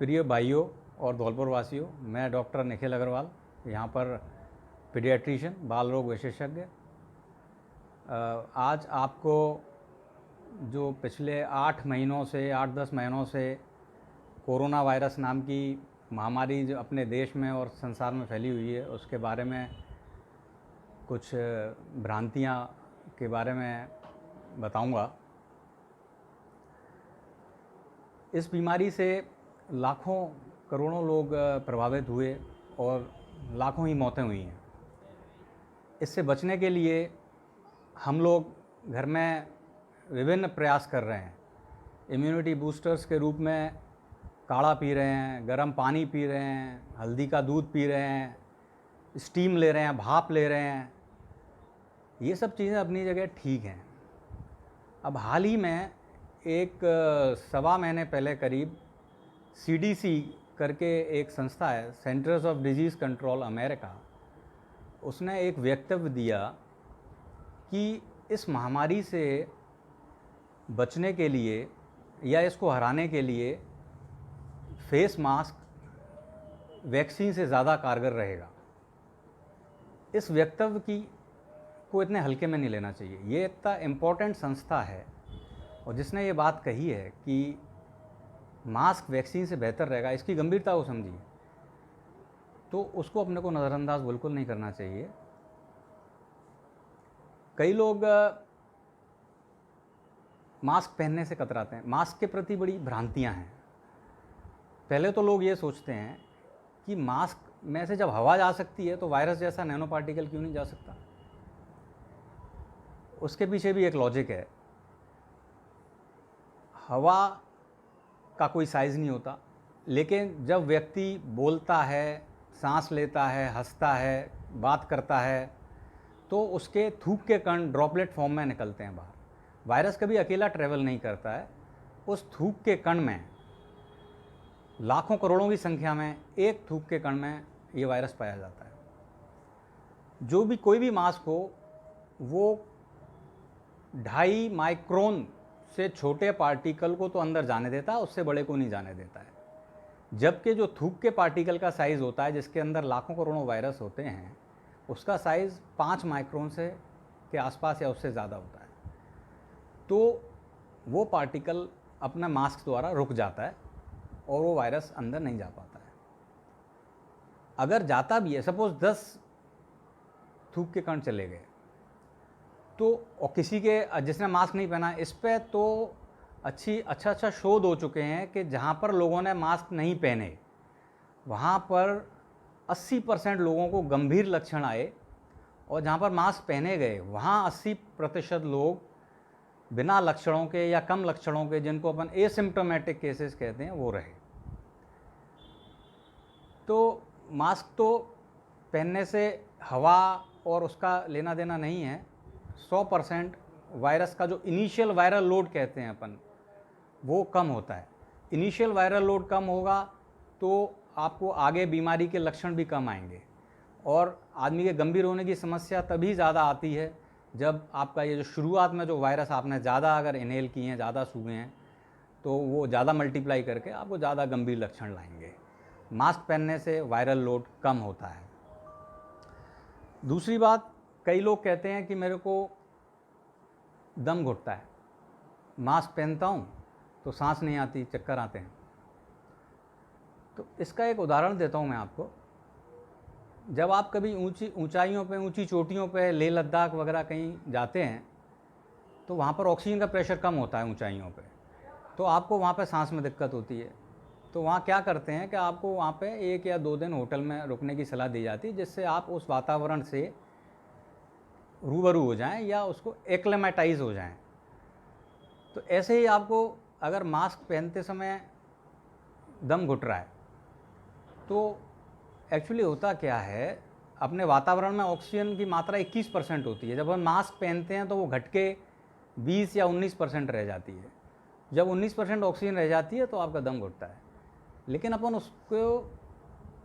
प्रिय भाइयों और धौलपुर वासियों, मैं डॉक्टर निखिल अग्रवाल, यहाँ पर पीडियाट्रिशियन, बाल रोग विशेषज्ञ। आज आपको जो पिछले 8-10 महीनों से कोरोना वायरस नाम की महामारी जो अपने देश में और संसार में फैली हुई है, उसके बारे में कुछ भ्रांतियाँ के बारे में बताऊंगा। इस बीमारी से लाखों करोड़ों लोग प्रभावित हुए और लाखों ही मौतें हुई हैं। इससे बचने के लिए हम लोग घर में विभिन्न प्रयास कर रहे हैं। इम्यूनिटी बूस्टर्स के रूप में काढ़ा पी रहे हैं, गर्म पानी पी रहे हैं, हल्दी का दूध पी रहे हैं, स्टीम ले रहे हैं, भाप ले रहे हैं। ये सब चीज़ें अपनी जगह ठीक हैं। अब हाल ही में एक सवा महीने पहले करीब CDC करके एक संस्था है, centres of disease control America, उसने एक वक्तव्य दिया कि इस महामारी से बचने के लिए या इसको हराने के लिए फेस मास्क वैक्सीन से ज़्यादा कारगर रहेगा। इस वक्तव्य को इतने हल्के में नहीं लेना चाहिए। ये इतना इम्पोर्टेंट संस्था है और जिसने ये बात कही है कि मास्क वैक्सीन से बेहतर रहेगा, इसकी गंभीरता को समझिए, तो उसको अपने को नज़रअंदाज बिल्कुल नहीं करना चाहिए। कई लोग मास्क पहनने से कतराते हैं। मास्क के प्रति बड़ी भ्रांतियां हैं। पहले तो लोग ये सोचते हैं कि मास्क में से जब हवा जा सकती है तो वायरस जैसा नैनो पार्टिकल क्यों नहीं जा सकता। उसके पीछे भी एक लॉजिक है। हवा का कोई साइज़ नहीं होता, लेकिन जब व्यक्ति बोलता है, सांस लेता है, हंसता है, बात करता है, तो उसके थूक के कण ड्रॉपलेट फॉर्म में निकलते हैं बाहर। वायरस कभी अकेला ट्रैवल नहीं करता है। उस थूक के कण में लाखों करोड़ों की संख्या में एक थूक के कण में ये वायरस पाया जाता है। जो भी कोई भी मास्क हो, वो 2.5 माइक्रोन से छोटे पार्टिकल को तो अंदर जाने देता है, उससे बड़े को नहीं जाने देता है। जबकि जो थूक के पार्टिकल का साइज़ होता है, जिसके अंदर लाखों करोड़ों वायरस होते हैं, उसका साइज़ 5 माइक्रोन से के आसपास या उससे ज़्यादा होता है। तो वो पार्टिकल अपना मास्क द्वारा रुक जाता है और वो वायरस अंदर नहीं जा पाता है। अगर जाता भी है, सपोज़ 10 थूक के कण चले गए, तो और किसी के जिसने मास्क नहीं पहना, इस पे तो अच्छा शोध हो चुके हैं कि जहाँ पर लोगों ने मास्क नहीं पहने, वहाँ पर 80% लोगों को गंभीर लक्षण आए, और जहाँ पर मास्क पहने गए वहाँ 80% लोग बिना लक्षणों के या कम लक्षणों के, जिनको अपन एसिम्प्टोमेटिक केसेस कहते हैं, वो रहे। तो मास्क तो पहनने से हवा और उसका लेना देना नहीं है। 100% वायरस का जो इनिशियल वायरल लोड कहते हैं अपन, वो कम होता है। इनिशियल वायरल लोड कम होगा तो आपको आगे बीमारी के लक्षण भी कम आएंगे, और आदमी के गंभीर होने की समस्या तभी ज़्यादा आती है जब आपका ये जो शुरुआत में जो वायरस आपने ज़्यादा अगर इनहेल किए हैं, ज़्यादा सूंघे हैं, तो वो ज़्यादा मल्टीप्लाई करके आपको ज़्यादा गंभीर लक्षण लाएंगे। मास्क पहनने से वायरल लोड कम होता है। दूसरी बात, कई लोग कहते हैं कि मेरे को दम घुटता है, मास्क पहनता हूँ तो सांस नहीं आती, चक्कर आते हैं। तो इसका एक उदाहरण देता हूँ मैं आपको। जब आप कभी ऊंचाइयों पे, ऊंची चोटियों पे, लेह लद्दाख वगैरह कहीं जाते हैं, तो वहाँ पर ऑक्सीजन का प्रेशर कम होता है ऊंचाइयों पे, तो आपको वहाँ पे सांस में दिक्कत होती है। तो वहाँ क्या करते हैं कि आपको वहाँ पे 1 या 2 दिन होटल में रुकने की सलाह दी जाती है, जिससे आप उस वातावरण से रूबरू हो जाएं या उसको एक्लेमेटाइज हो जाएं। तो ऐसे ही आपको अगर मास्क पहनते समय दम घुट रहा है, तो एक्चुअली होता क्या है, अपने वातावरण में ऑक्सीजन की मात्रा 21% होती है। जब हम मास्क पहनते हैं तो वो घट के 20 या 19% रह जाती है। जब 19% ऑक्सीजन रह जाती है तो आपका दम घुटता है। लेकिन अपन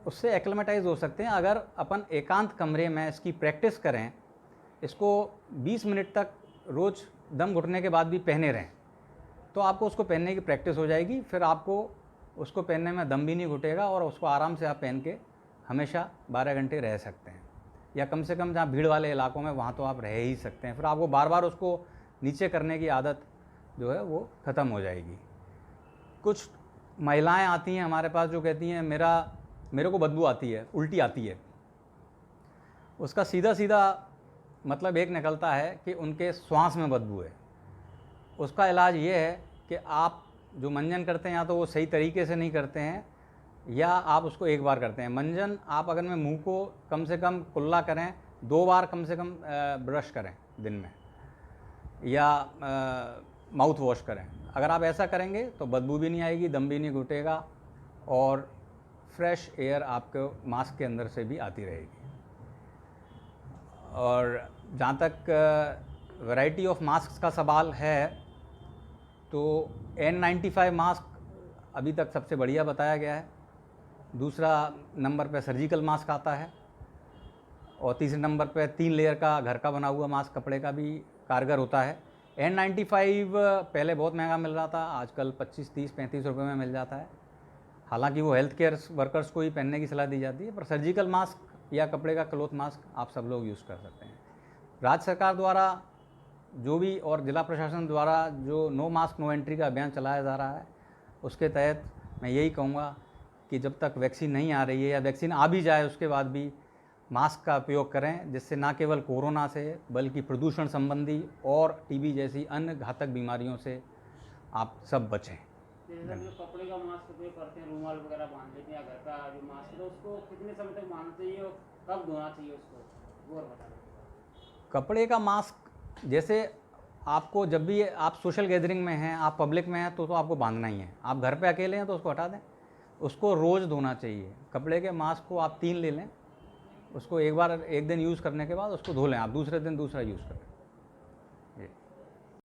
उससे एक्लेमेटाइज हो सकते हैं अगर अपन एकांत कमरे में इसकी प्रैक्टिस करें, इसको 20 मिनट तक रोज़ दम घुटने के बाद भी पहने रहें, तो आपको उसको पहनने की प्रैक्टिस हो जाएगी। फिर आपको उसको पहनने में दम भी नहीं घुटेगा और उसको आराम से आप पहन के हमेशा 12 घंटे रह सकते हैं, या कम से कम जहाँ भीड़ वाले इलाकों में वहाँ तो आप रह ही सकते हैं। फिर आपको बार बार उसको नीचे करने की आदत जो है वो ख़त्म हो जाएगी। कुछ महिलाएं आती हैं हमारे पास जो कहती हैं मेरे को बदबू आती है, उल्टी आती है। उसका सीधा सीधा मतलब एक निकलता है कि उनके श्वास में बदबू है। उसका इलाज ये है कि आप जो मंजन करते हैं या तो वो सही तरीके से नहीं करते हैं, या आप उसको एक बार करते हैं। मंजन आप अगर में मुंह को कम से कम कुल्ला करें, 2 बार कम से कम ब्रश करें दिन में, या माउथ वॉश करें। अगर आप ऐसा करेंगे तो बदबू भी नहीं आएगी, दम भी नहीं घुटेगा, और फ्रेश एयर आपको मास्क के अंदर से भी आती रहेगी। और जहाँ तक वैरायटी ऑफ मास्क का सवाल है, तो N95 मास्क अभी तक सबसे बढ़िया बताया गया है। दूसरा नंबर पे सर्जिकल मास्क आता है, और तीसरे नंबर पे 3 लेयर का घर का बना हुआ मास्क कपड़े का भी कारगर होता है। N95 पहले बहुत महंगा मिल रहा था, आजकल 25, 30, 35 रुपये में मिल जाता है। हालांकि वो हेल्थ केयर वर्कर्स को ही पहनने की सलाह दी जाती है, पर सर्जिकल मास्क या कपड़े का क्लॉथ मास्क आप सब लोग यूज़ कर सकते हैं। राज्य सरकार द्वारा जो भी और जिला प्रशासन द्वारा जो नो मास्क नो एंट्री का अभियान चलाया जा रहा है, उसके तहत मैं यही कहूँगा कि जब तक वैक्सीन नहीं आ रही है, या वैक्सीन आ भी जाए उसके बाद भी मास्क का उपयोग करें, जिससे न केवल कोरोना से बल्कि प्रदूषण संबंधी और टीबी जैसी अन्य घातक बीमारियों से आप सब बचें। जैसे जो कपड़े का मास्क उपयोग करते हैं, रूमाल वगैरह बांध लेते हैं, या घर का जो मास्क है उसको कितने समय तक बांधना चाहिए और कब धोना चाहिए उसको, वो बता दें। कपड़े का मास्क जैसे आपको जब भी आप सोशल गैदरिंग में हैं, आप पब्लिक में हैं, तो आपको बांधना ही है। आप घर पे अकेले हैं तो उसको हटा दें। उसको रोज़ धोना चाहिए। कपड़े के मास्क को आप 3 ले लें, उसको एक दिन यूज़ करने के बाद उसको धो लें, आप दूसरे दिन दूसरा यूज़ करें।